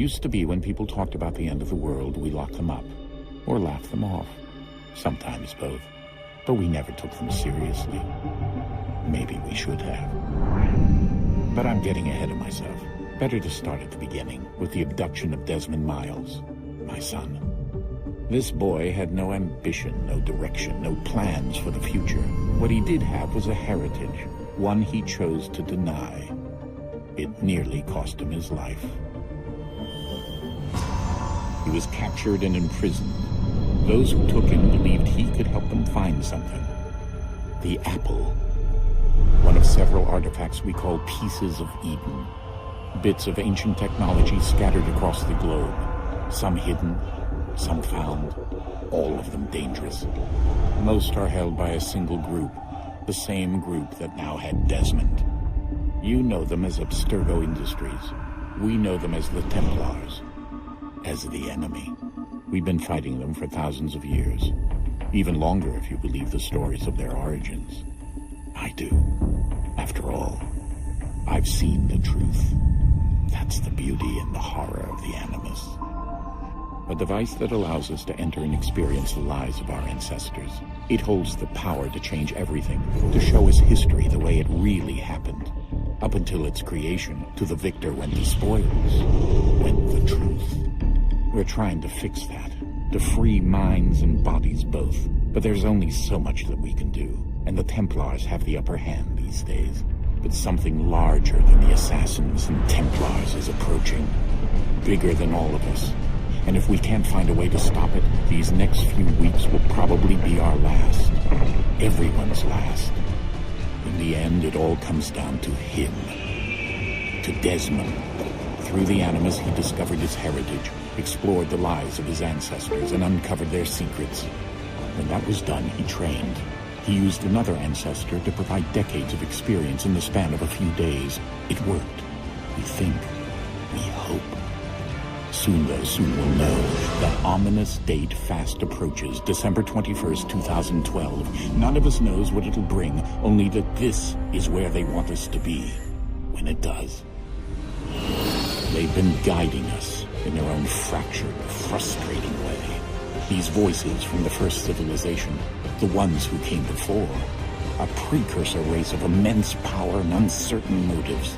used to be when people talked about the end of the world, we locked them up, or laughed them off. Sometimes both. But we never took them seriously. Maybe we should have. But I'm getting ahead of myself. Better to start at the beginning, with the abduction of Desmond Miles, my son. This boy had no ambition, no direction, no plans for the future. What he did have was a heritage, one he chose to deny. It nearly cost him his life. He was captured and imprisoned. Those who took him believed he could help them find something. The apple. One of several artifacts we call pieces of Eden. Bits of ancient technology scattered across the globe. Some hidden, some found, all of them dangerous. Most are held by a single group, the same group that now had Desmond. You know them as Abstergo Industries. We know them as the Templars, as the enemy. We've been fighting them for thousands of years, even longer if you believe the stories of their origins. I do. After all, I've seen the truth. That's the beauty and the horror of the Animus. A device that allows us to enter and experience the lives of our ancestors. It holds the power to change everything, to show us history the way it really happened. Up until its creation, to the victor went the spoils, went the truth. We're trying to fix that, to free minds and bodies both. But there's only so much that we can do, and the Templars have the upper hand these days. But something larger than the Assassins and Templars is approaching, bigger than all of us. And if we can't find a way to stop it, these next few weeks will probably be our last. Everyone's last. In the end, it all comes down to him. To Desmond. Through the Animus, he discovered his heritage, explored the lives of his ancestors, and uncovered their secrets. When that was done, he trained. He used another ancestor to provide decades of experience in the span of a few days. It worked. We think. We hope. Soon, though, soon we'll know. The ominous date fast approaches, December 21st, 2012. None of us knows what it'll bring, only that this is where they want us to be, when it does. They've been guiding us in their own fractured, frustrating way. These voices from the first civilization, the ones who came before, a precursor race of immense power and uncertain motives.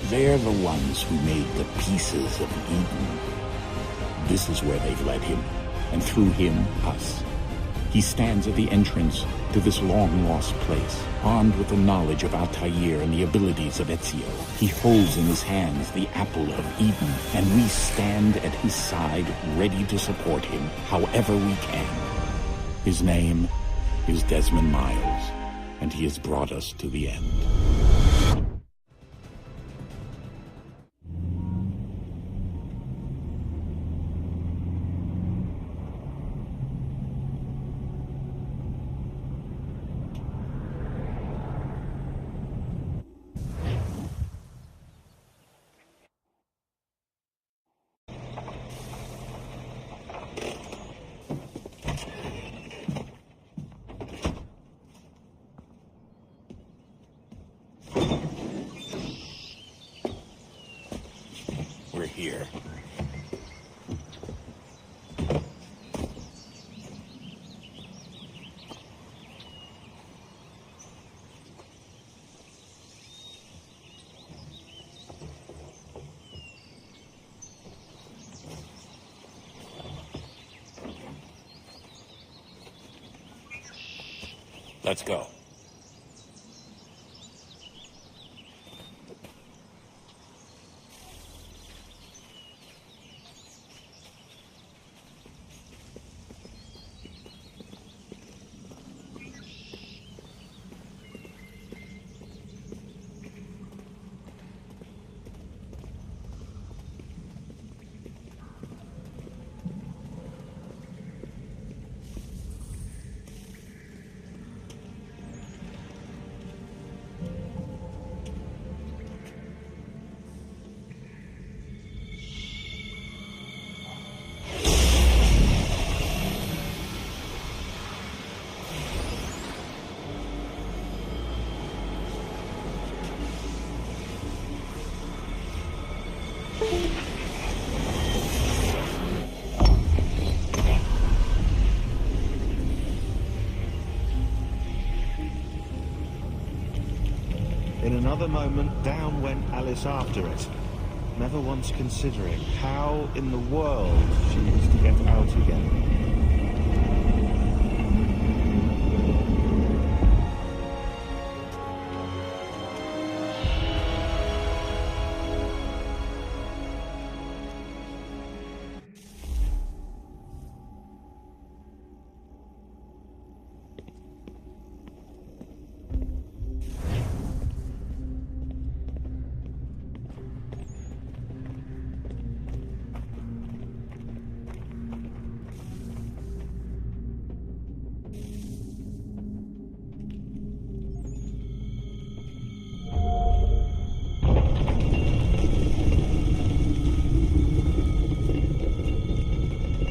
They're the ones who made the pieces of Eden. This is where they've led him, and through him, us. He stands at the entrance to this long-lost place, armed with the knowledge of Altair and the abilities of Ezio. He holds in his hands the apple of Eden, and we stand at his side, ready to support him however we can. His name is Desmond Miles, and he has brought us to the end. We're here. Let's go. In another moment, down went Alice after it, never once considering how in the world she was to get out again.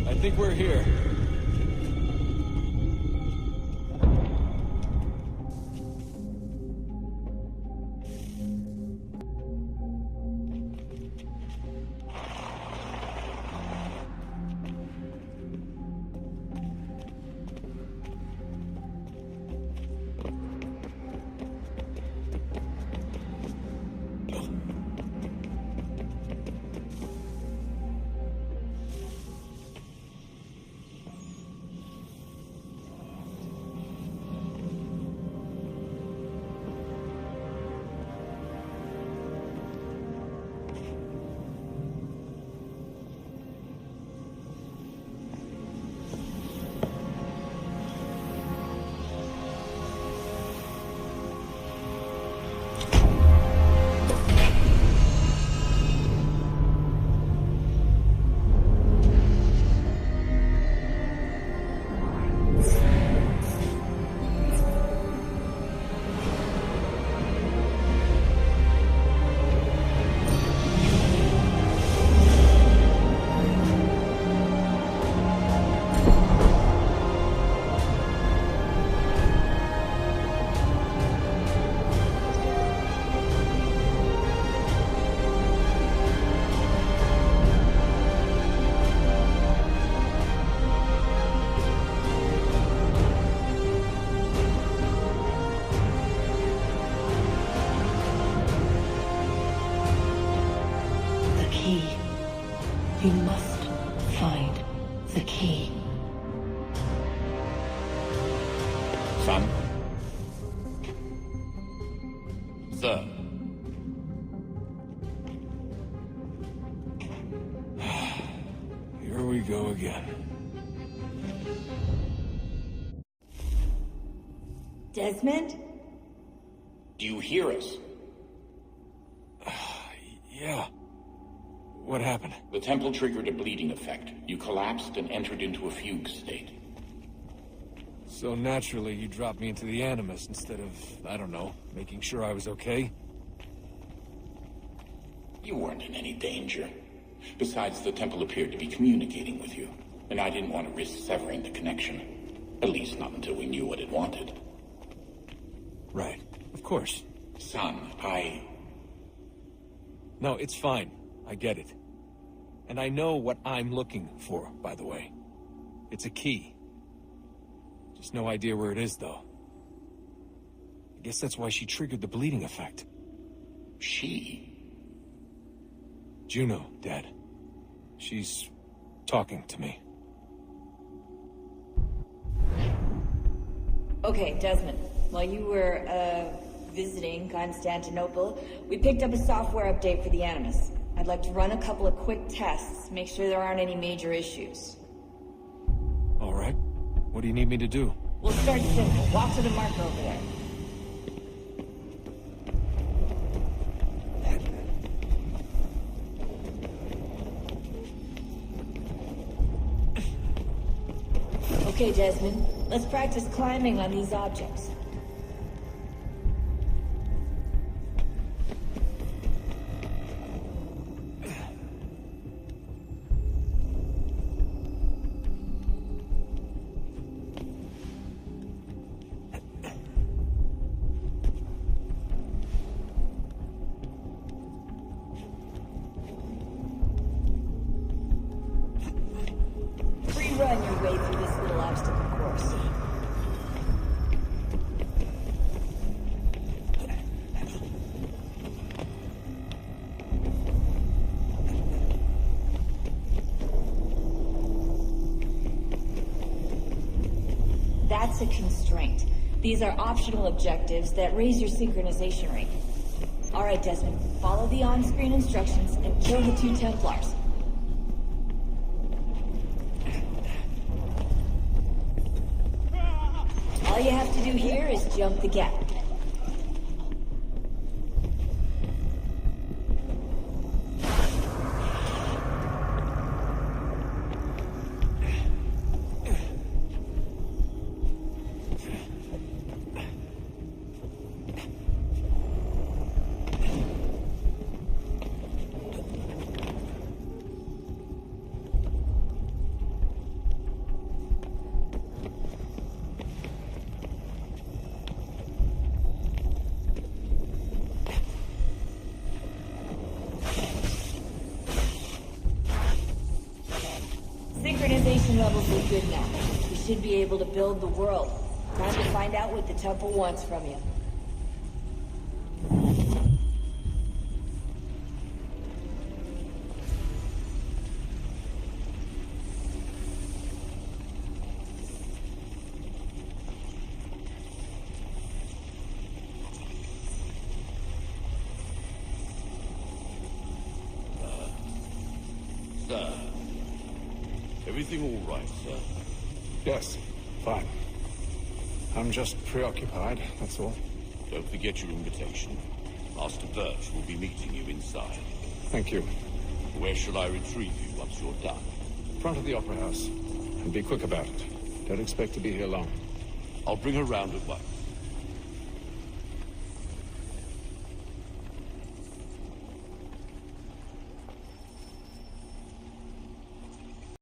I think we're here. You must find the key. Son? Sir? Here we go again. Desmond? Do you hear us? Yeah. What happened? The temple triggered a bleeding effect. You collapsed and entered into a fugue state. So naturally, you dropped me into the Animus instead of, I don't know, making sure I was okay? You weren't in any danger. Besides, the temple appeared to be communicating with you, and I didn't want to risk severing the connection. At least not until we knew what it wanted. Right. Of course. Son, No, it's fine. I get it. And I know what I'm looking for, by the way. It's a key. Just no idea where it is, though. I guess that's why she triggered the bleeding effect. She? Juno, Dad. She's talking to me. Okay, Desmond. While you were, visiting Constantinople, we picked up a software update for the Animus. I'd like to run a couple of quick tests, make sure there aren't any major issues. All right. What do you need me to do? We'll start simple. Walk to the marker over there. Okay, Desmond. Let's practice climbing on these objects. Run your way through this little obstacle course. That's a constraint. These are optional objectives that raise your synchronization rate. Alright, Desmond, follow the on-screen instructions and kill the 2 Templars. All you have to do here is jump the gap. Synchronization levels are good now. We should be able to build the world. Time to find out what the temple wants from you. Sir. Everything all right, sir? Yes, fine. I'm just preoccupied, that's all. Don't forget your invitation. Master Birch will be meeting you inside. Thank you. Where shall I retrieve you once you're done? Front of the Opera House. And be quick about it. Don't expect to be here long. I'll bring her round at once.